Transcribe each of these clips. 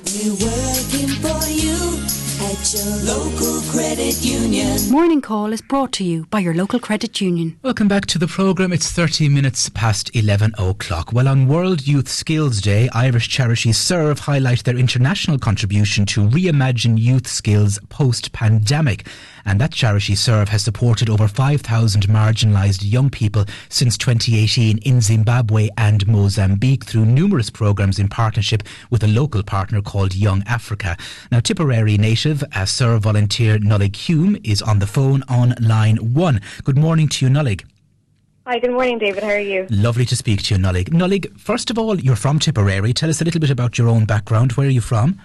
We're working for you at your local credit union. Morning Call is brought to you by your local credit union. Welcome back to the programme. It's 30 minutes past 11 o'clock. Well, on World Youth Skills Day, Irish charity Serve highlight their international contribution to reimagine youth skills post-pandemic. And that charity Serve has supported over 5,000 marginalised young people since 2018 in Zimbabwe and Mozambique through numerous programmes in partnership with a local partner called Young Africa. Now, Tipperary native Serve volunteer Nollaig Hulme is on the phone on line 1. Good morning to you, Nollaig. Hi, good morning, David. How are you? Lovely to speak to you, Nollaig. Nollaig, first of all, you're from Tipperary. Tell us a little bit about your own background. Where are you from?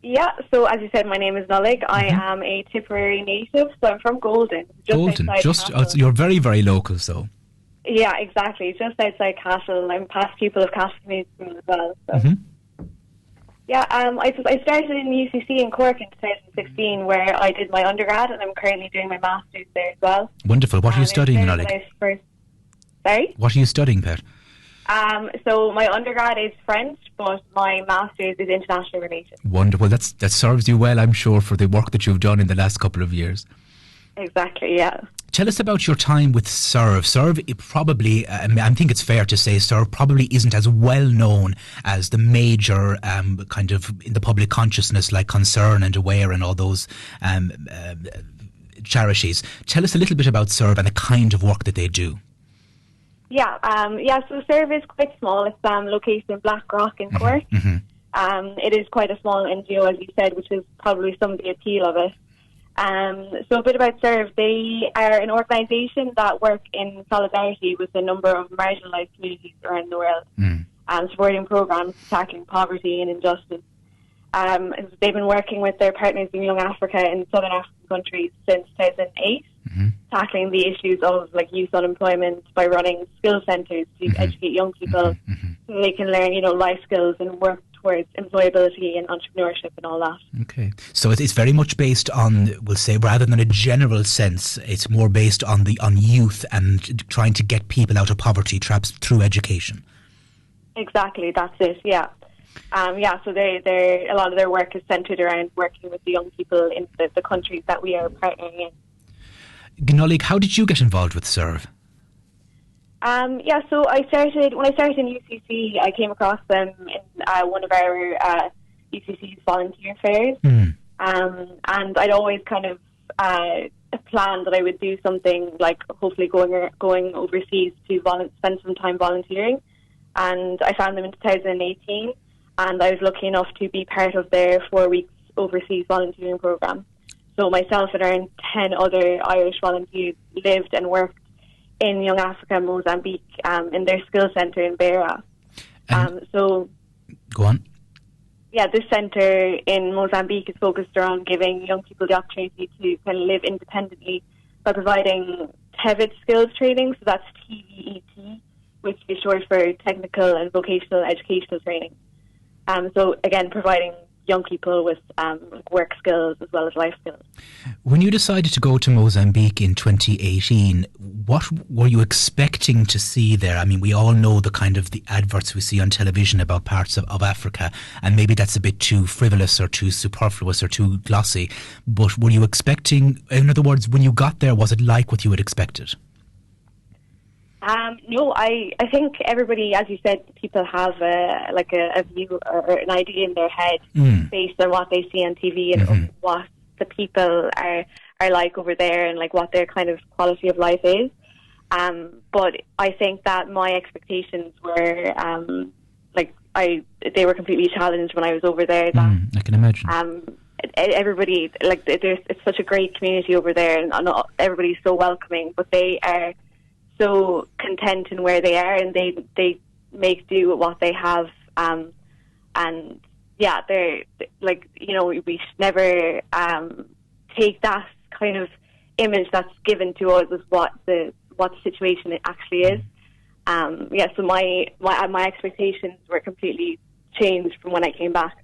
Yeah, so as you said, my name is Nollaig. I am a Tipperary native, so I'm from Golden. You're very, very local, so. Yeah, exactly. Just outside Castle. I'm past pupil of Castle Community School as well. So. Yeah, I started in UCC in Cork in 2016, where I did my undergrad, and I'm currently doing my master's there as well. Wonderful. What are you studying, Nollaig? Sorry? What are you studying, Pat? So my undergrad is French, but my master's is international relations. Wonderful. That serves you well, I'm sure, for the work that you've done in the last couple of years. Exactly, yeah. Tell us about your time with Serve. Serve, probably, I think it's fair to say, Serve probably isn't as well known as the major kind of in the public consciousness like Concern and Aware and all those charities. Tell us a little bit about Serve and the kind of work that they do. Yeah, so Serve is quite small. It's located in Blackrock in Cork. It is quite a small NGO, as you said, which is probably some of the appeal of it. So a bit about Serve. They are an organisation that work in solidarity with a number of marginalised communities around the world, supporting programmes tackling poverty and injustice. They've been working with their partners in Young Africa in southern African countries since 2008, tackling the issues of like youth unemployment by running skill centres to educate young people so they can learn, life skills and work towards employability and entrepreneurship and all that. Okay. So it's very much based on, we'll say, rather than a general sense, it's more based on youth and trying to get people out of poverty traps through education. Exactly, that's it, yeah. So a lot of their work is centred around working with the young people in the countries that we are partnering in. Nollaig, how did you get involved with Serve? So when I started in UCC, I came across them in one of our UCC's volunteer fairs, and I'd always kind of planned that I would do something like hopefully going overseas to spend some time volunteering, and I found them in 2018, and I was lucky enough to be part of their 4 weeks overseas volunteering programme. So myself and around 10 other Irish volunteers lived and worked in Young Africa Mozambique in their skills centre in Beira. Go on. Yeah, this centre in Mozambique is focused around giving young people the opportunity to kind of live independently by providing TEVET skills training, so that's TVET, which is short for technical and vocational educational training. So again, providing young people with work skills as well as life skills. When you decided to go to Mozambique in 2018, what were you expecting to see there? I mean, we all know the kind of the adverts we see on television about parts of Africa, and maybe that's a bit too frivolous or too superfluous or too glossy, but were you expecting, in other words, when you got there, was it like what you had expected? No, I think everybody, as you said, people have a view or an idea in their head based on what they see on TV and what the people are like over there and like what their kind of quality of life is. But I think that my expectations were they were completely challenged when I was over there. I can imagine. Everybody, it's such a great community over there, and everybody's so welcoming, but they are so content in where they are, and they make do with what they have, and yeah, they're like, we should never take that kind of image that's given to us as what the situation actually is. So my expectations were completely changed from when I came back.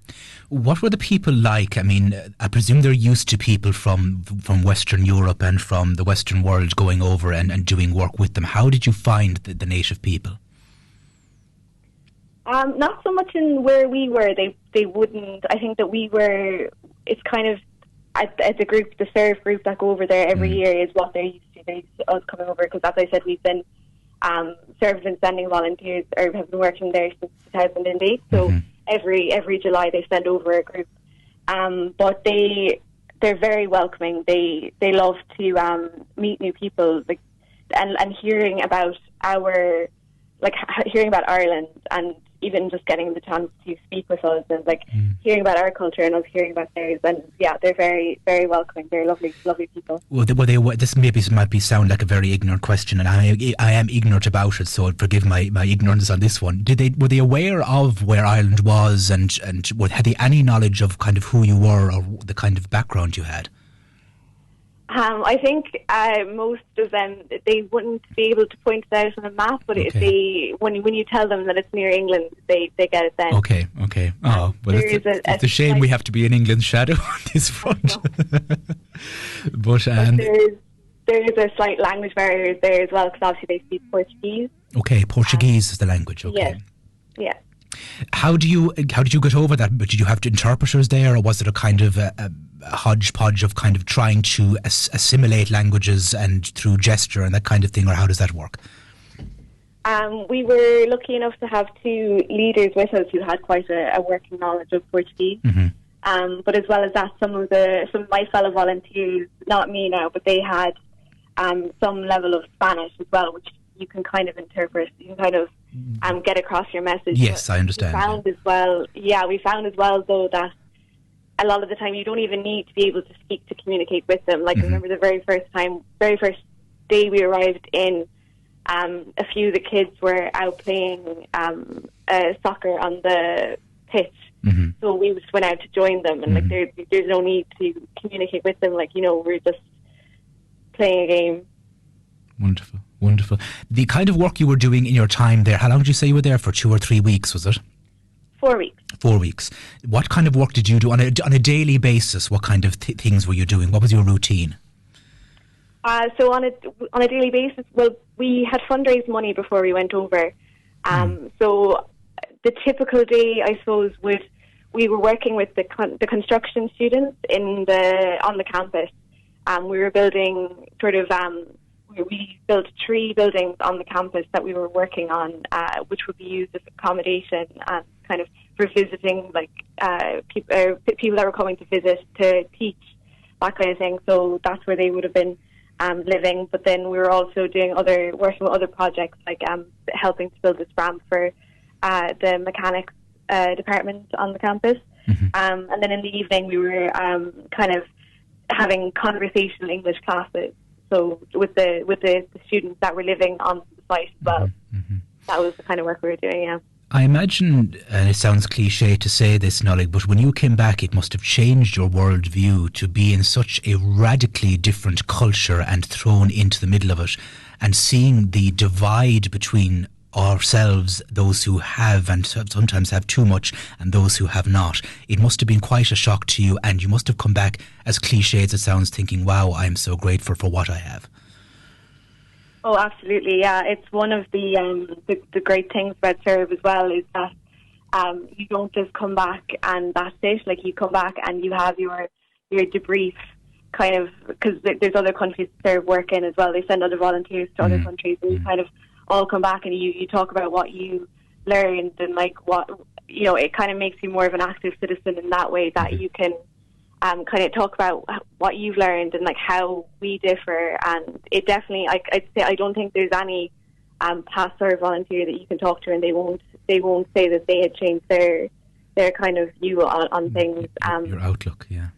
What were the people like? I mean, I presume they're used to people from Western Europe and from the Western world going over and doing work with them. How did you find the native people? Not so much in where we were. They wouldn't. I think that we were. It's kind of at the group, the serve group that go over there every year is what they're used to. They're used to us coming over because, as I said, we've been serve have been sending volunteers or have been working there since 2008. So every July they send over a group. But they're very welcoming. They love to meet new people, like, and hearing about hearing about Ireland, and even just getting the chance to speak with us, and hearing about our culture and us hearing about theirs. And yeah, they're very, very welcoming. They're lovely, lovely people. Well, this might sound like a very ignorant question, and I am ignorant about it, so forgive my ignorance on this one. Were they aware of where Ireland was, and had they any knowledge of kind of who you were or the kind of background you had? I think most of them, they wouldn't be able to point it out on a map, but when you tell them that it's near England, they get it then. Okay. Oh, well, it's a shame we have to be in England's shadow on this front. but there is a slight language barrier there as well, because obviously they speak Portuguese. Okay, Portuguese is the language. Okay. Yeah. How did you get over that? Did you have interpreters there, or was it a kind of a hodgepodge of kind of trying to assimilate languages and through gesture and that kind of thing, or how does that work? We were lucky enough to have two leaders with us who had quite a working knowledge of Portuguese. But as well as that, some of my fellow volunteers, not me now, but they had some level of Spanish as well, which you can kind of interpret. You can kind of get across your message. Yes, I understand. We found as well though that a lot of the time you don't even need to be able to speak to communicate with them. Like, I remember the very first day we arrived in, a few of the kids were out playing soccer on the pitch. So we just went out to join them, and there's no need to communicate with them. We're just playing a game. Wonderful. The kind of work you were doing in your time there, how long did you say you were there for? 2 or 3 weeks, was it? 4 weeks. 4 weeks. What kind of work did you do on a daily basis? What kind of things were you doing? What was your routine? So on a daily basis, well, we had fundraised money before we went over. So the typical day, I suppose, we were working with the construction students on the campus. We were building we built 3 buildings on the campus that we were working on, which would be used as accommodation and kind of for visiting, people that were coming to visit, to teach, that kind of thing. So that's where they would have been living. But then we were also working with other projects, like helping to build this ramp for the mechanics department on the campus. And then in the evening we were kind of having conversational English classes. So with the students that were living on the site as well. That was the kind of work we were doing, yeah. I imagine, and it sounds cliche to say this, Nollaig, but when you came back, it must have changed your worldview to be in such a radically different culture and thrown into the middle of it, and seeing the divide between ourselves, those who have and sometimes have too much, and those who have not. It must have been quite a shock to you, and you must have come back, as cliche as it sounds, thinking, wow, I'm so grateful for what I have. Oh, absolutely, yeah. It's one of the great things about Serve as well, is that you don't just come back and that's it. Like, you come back and you have your debrief, kind of, because there's other countries Serve work in as well. They send other volunteers to other countries, and you kind of all come back and you talk about what you learned, and it kind of makes you more of an active citizen in that way, that you can kind of talk about what you've learned and how we differ. And it definitely, I'd say, I don't think there's any past Serve volunteer that you can talk to and they won't say that they had changed their kind of view on things. Your outlook, yeah.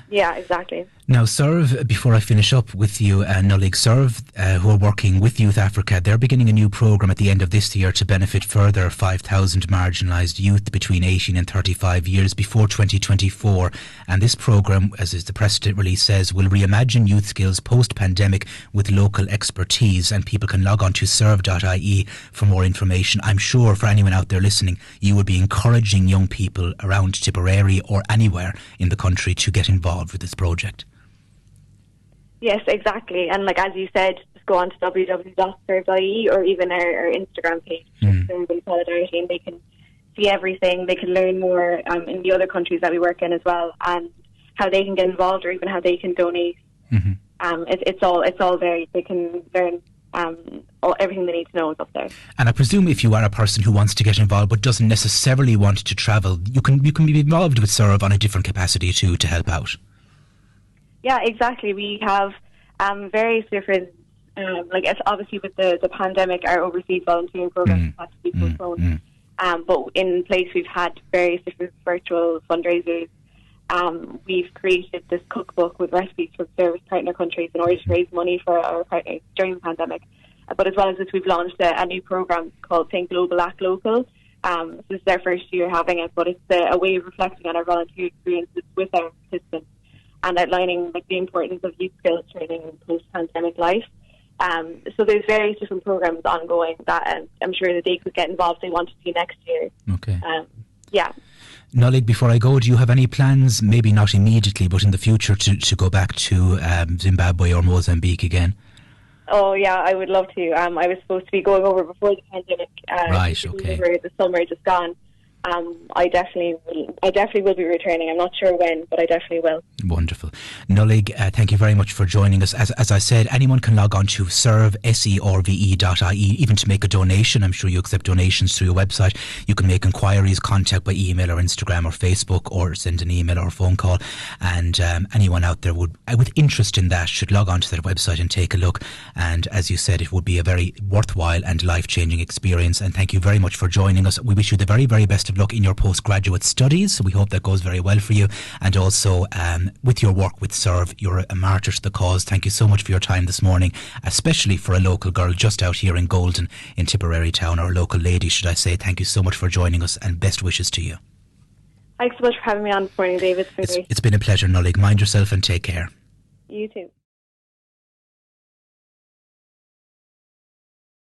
Yeah, exactly. Now, Serve, before I finish up with you, Nollaig, Serve, who are working with Youth Africa, they're beginning a new programme at the end of this year to benefit further 5,000 marginalised youth between 18 and 35 years before 2024. And this programme, as the press release says, will reimagine youth skills post-pandemic with local expertise. And people can log on to serve.ie for more information. I'm sure for anyone out there listening, you will be encouraging young people around Tipperary or anywhere in the country to get involved with this project. Yes, exactly. And as you said, just go on to www.serve.ie or even our Instagram page, Everybody Solidarity, and they can see everything. They can learn more in the other countries that we work in as well, and how they can get involved or even how they can donate. It's all there. They can learn everything they need to know is up there. And I presume if you are a person who wants to get involved but doesn't necessarily want to travel, you can be involved with Serve on a different capacity too, to help out. Yeah, exactly. We have various different, it's obviously with the pandemic, our overseas volunteering program had to be postponed. But in place, we've had various different virtual fundraisers. We've created this cookbook with recipes from service partner countries in order to raise money for our partners during the pandemic. But as well as this, we've launched a new program called Think Global, Act Local. This is our first year having it, but it's a way of reflecting on our volunteer experiences with our participants and outlining the importance of youth skills training in post-pandemic life. So there's various different programs ongoing that I'm sure that they could get involved if they want to do next year. Okay. Yeah. Nollaig, before I go, do you have any plans, maybe not immediately, but in the future to go back to Zimbabwe or Mozambique again? Oh, yeah, I would love to. I was supposed to be going over before the pandemic. Right, okay. Over the summer just gone. I definitely will be returning. I'm not sure when, but I definitely will. Wonderful. Nollaig, thank you very much for joining us. As I said, anyone can log on to serve.ie, even to make a donation. I'm sure you accept donations through your website. You can make inquiries, contact by email or Instagram or Facebook, or send an email or a phone call. And anyone out there with interest in that should log on to their website and take a look. And as you said, it would be a very worthwhile and life-changing experience. And thank you very much for joining us. We wish you the very, very best of luck in your postgraduate studies. So we hope that goes very well for you. And also with your work with Serve, you're a martyr to the cause. Thank you so much for your time this morning, especially for a local girl just out here in Golden in Tipperary town, or a local lady, should I say. Thank you so much for joining us, and best wishes to you. Thanks so much for having me on this morning, David. It's been a pleasure, Nollaig. Mind yourself and take care. You too.